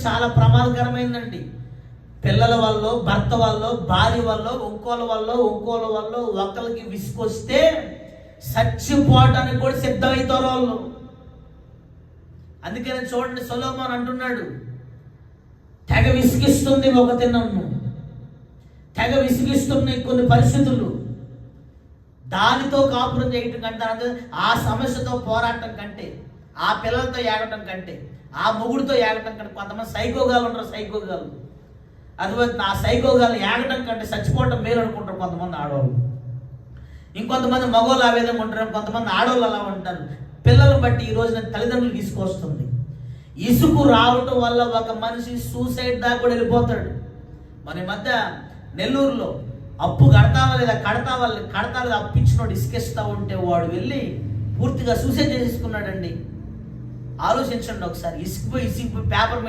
చాలా ప్రమాదకరమైందండి. పిల్లల వల్ల, భర్త వల్ల, భార్య వల్ల, ఇంకోళ్ళ వల్ల ఒకరికి విసుకొస్తే చచ్చిపోవటానికి కూడా సిద్ధమవుతారు వాళ్ళు. అందుకని చూడండి, సొలొమోను అంటున్నాడు, తెగ విసిగిస్తుంది ఒకటి నన్ను, తెగ విసిగిస్తున్నాయి కొన్ని పరిస్థితులు. దానితో కాపురం చేయటం కంటే, ఆ సమస్యతో పోరాటం కంటే, ఆ పిల్లలతో ఏగటం కంటే, ఆ మొగుడితో ఏగటం కంటే, కొంతమంది సైకోగాలు ఉంటారు, సైకోగాలు. అది ఆ సైకోగాలు ఏగటం కంటే చచ్చిపోవటం మేలు అనుకుంటారు కొంతమంది ఆడవాళ్ళు. ఇంకొంతమంది మగవాళ్ళు ఆ విధంగా ఉంటారు, కొంతమంది ఆడవాళ్ళు అలా ఉంటారు. పిల్లలను బట్టి ఈ రోజున తల్లిదండ్రులు తీసుకొస్తుంది. ఇసుకు రావటం వల్ల ఒక మనిషి సూసైడ్ దాకా కూడా వెళ్ళిపోతాడు. మన ఈ మధ్య నెల్లూరులో అప్పు కడతావా లేదా అప్పు ఇచ్చినోడు ఇసుకిస్తా ఉంటే వాడు వెళ్ళి పూర్తిగా సూసైడ్ చేసుకున్నాడండి. ఆలోచించండి ఒకసారి. ఇసుకుపోయి పేపర్